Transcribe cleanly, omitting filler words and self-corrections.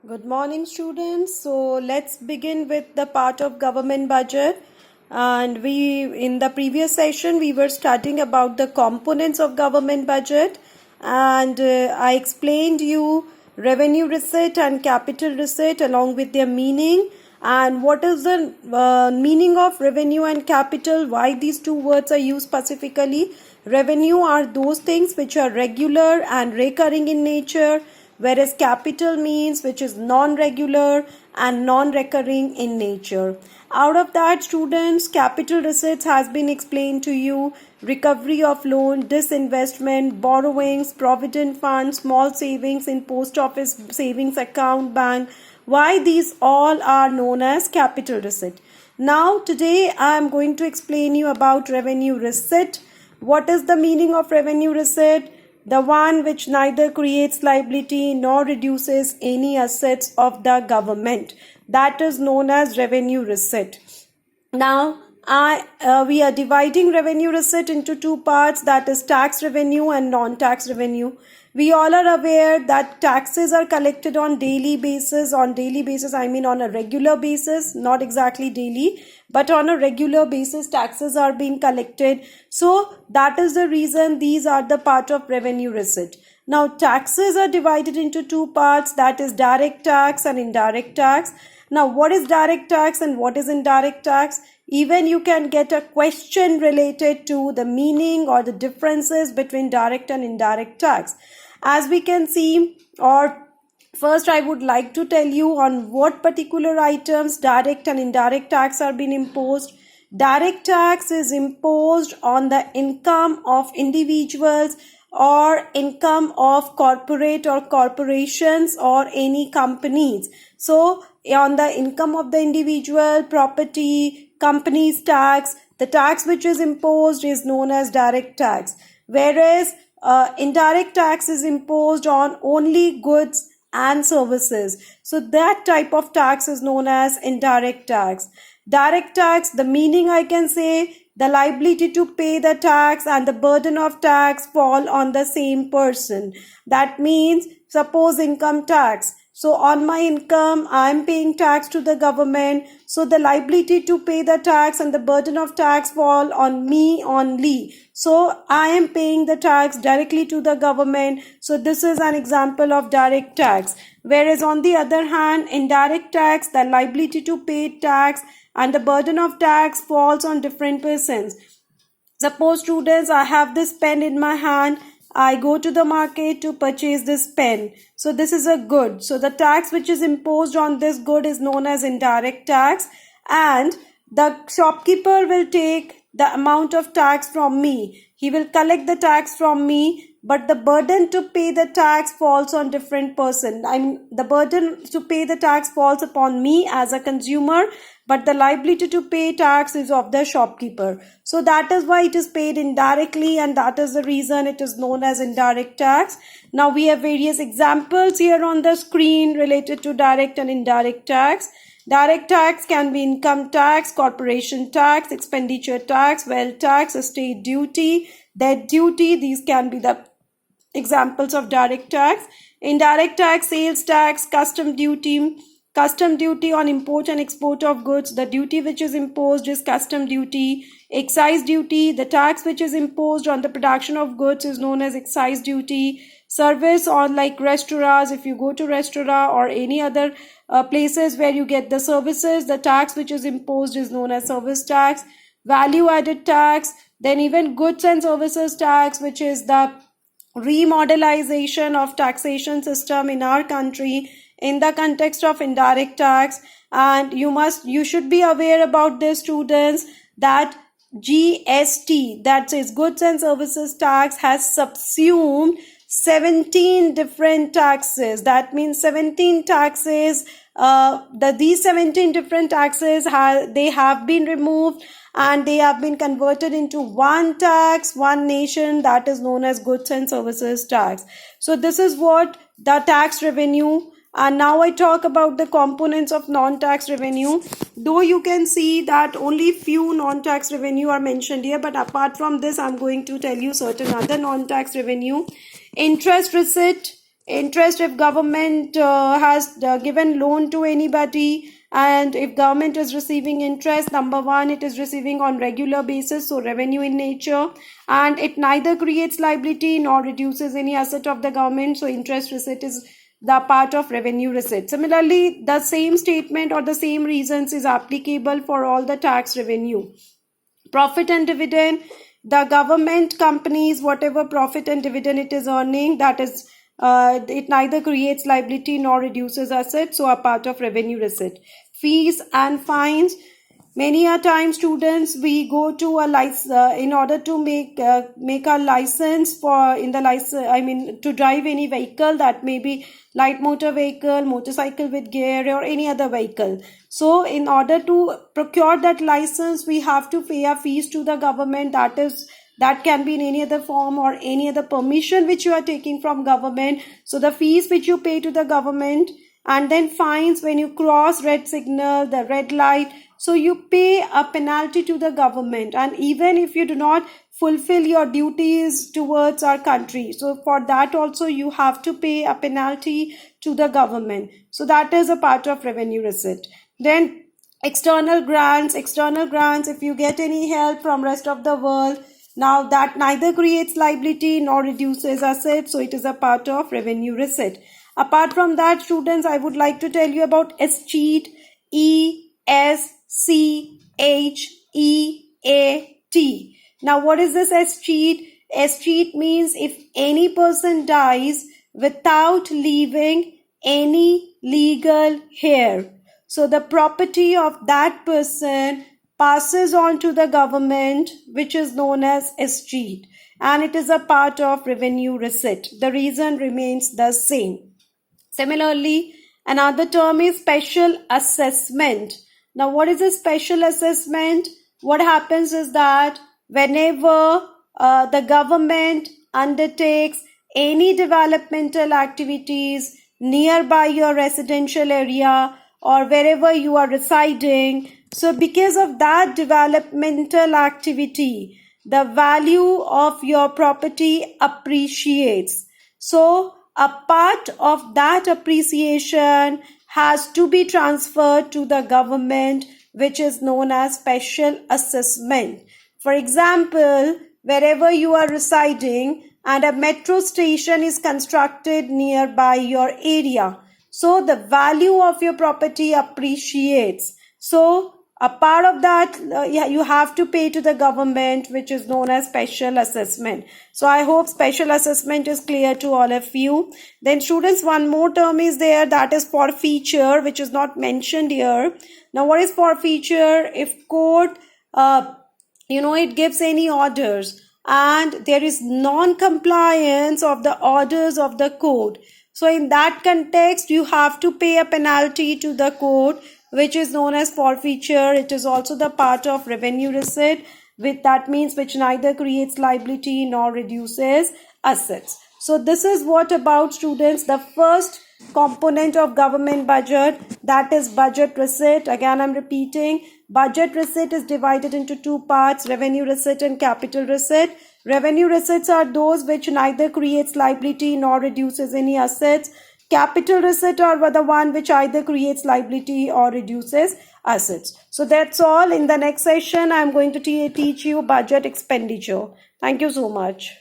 Good morning, students. So let's begin with the part of government budget. And in the previous session, we were studying about the components of government budget. And I explained you revenue receipt and capital receipt along with their meaning. And what is the meaning of revenue and capital? Why these two words are used specifically? Revenue are those things which are regular and recurring in nature, whereas capital means which is non-regular and non-recurring in nature. Out of that, students, capital receipts has been explained to you: recovery of loan, disinvestment, borrowings, provident fund, small savings in post office savings account, bank. Why these all are known as capital receipt. Now today I am going to explain you about revenue receipt. What is the meaning of revenue receipt? The one which neither creates liability nor reduces any assets of the government. That is known as revenue receipt. Now, we are dividing revenue receipt into two parts, that is tax revenue and non-tax revenue. We all are aware that taxes are collected on daily basis. On daily basis, I mean on a regular basis, not exactly daily, but on a regular basis, taxes are being collected. So that is the reason these are the part of revenue receipt. Now, taxes are divided into two parts, that is direct tax and indirect tax. Now, what is direct tax and what is indirect tax? Even you can get a question related to the meaning or the differences between direct and indirect tax. As we can see, or first I would like to tell you on what particular items direct and indirect tax are being imposed. Direct tax is imposed on the income of individuals or income of corporate or corporations or any companies. So on the income of the individual, property, companies tax, the tax which is imposed is known as direct tax. Whereas indirect tax is imposed on only goods and services. So that type of tax is known as indirect tax. Direct tax, the meaning I can say, the liability to pay the tax and the burden of tax fall on the same person. That means, suppose income tax. So on my income, I am paying tax to the government. So the liability to pay the tax and the burden of tax fall on me only. So I am paying the tax directly to the government. So this is an example of direct tax. Whereas on the other hand, indirect tax, the liability to pay tax and the burden of tax falls on different persons. Suppose, students, I have this pen in my hand. I go to the market to purchase this pen. So this is a good. So the tax which is imposed on this good is known as indirect tax, and the shopkeeper will take the amount of tax from me. He will collect the tax from me, but the burden to pay the tax falls on different person. The burden to pay the tax falls upon me as a consumer, but the liability to pay tax is of the shopkeeper. So that is why it is paid indirectly, and that is the reason it is known as indirect tax. Now we have various examples here on the screen related to direct and indirect tax. Direct tax can be income tax, corporation tax, expenditure tax, wealth tax, estate duty, debt duty. These can be the examples of direct tax. Indirect tax, sales tax, custom duty. Custom duty on import and export of goods. The duty which is imposed is custom duty. Excise duty, the tax which is imposed on the production of goods is known as excise duty. Service, or like restaurants, if you go to restaurant or any other places where you get the services, the tax which is imposed is known as service tax. Value added tax, then even goods and services tax, which is the remodelization of taxation system in our country in the context of indirect tax. And you should be aware about this, students, that GST, that is goods and services tax, has subsumed 17 different taxes. That means 17 taxes. These 17 different taxes they have been removed and they have been converted into one tax, one nation, that is known as goods and services tax. So this is what the tax revenue. And now I talk about the components of non-tax revenue. Though you can see that only few non-tax revenue are mentioned here, but apart from this, I'm going to tell you certain other non-tax revenue. Interest receipt, interest if government has given loan to anybody, and if government is receiving interest, number one, it is receiving on regular basis, so revenue in nature, and it neither creates liability nor reduces any asset of the government, so interest receipt is the part of revenue receipt. Similarly, the same statement or the same reasons is applicable for all the tax revenue. Profit and dividend, the government companies, whatever profit and dividend it is earning, that is it neither creates liability nor reduces assets, so a part of revenue receipt. Fees and fines, many a time students, we go to a license in order to make a license for to drive any vehicle, that may be light motor vehicle, motorcycle with gear, or any other vehicle. So in order to procure that license, we have to pay a fees to the government, that can be in any other form or any other permission which you are taking from government. So the fees which you pay to the government, and then fines when you cross red signal, the red light, so you pay a penalty to the government, and even if you do not fulfill your duties towards our country, so for that also you have to pay a penalty to the government. So that is a part of revenue receipt. Then external grants, if you get any help from rest of the world, now that neither creates liability nor reduces assets, so it is a part of revenue receipt. Apart from that, students, I would like to tell you about escheat, ESCHEAT. Now, what is this escheat? Escheat means if any person dies without leaving any legal heir, so the property of that person passes on to the government, which is known as escheat, and it is a part of revenue receipt. The reason remains the same. Similarly, another term is special assessment. Now, what is a special assessment? What happens is that whenever the government undertakes any developmental activities nearby your residential area or wherever you are residing, so because of that developmental activity, the value of your property appreciates. So a part of that appreciation has to be transferred to the government, which is known as special assessment. For example, wherever you are residing and a metro station is constructed nearby your area, so the value of your property appreciates. So a part of that you have to pay to the government, which is known as special assessment. So I hope special assessment is clear to all of you. Then students, one more term is there, that is forfeiture, which is not mentioned here. Now, what is forfeiture? If court it gives any orders and there is non-compliance of the orders of the court, so in that context you have to pay a penalty to the court, which is known as forfeiture. It is also the part of revenue receipt, that means which neither creates liability nor reduces assets. So this is what about, students, the first component of government budget, that is budget receipt. Again, I'm repeating, budget receipt is divided into two parts, revenue receipt and capital receipt. Revenue receipts are those which neither creates liability nor reduces any assets. Capital receipt are the one which either creates liability or reduces assets. So that's all. In the next session, I'm going to teach you budget expenditure. Thank you so much.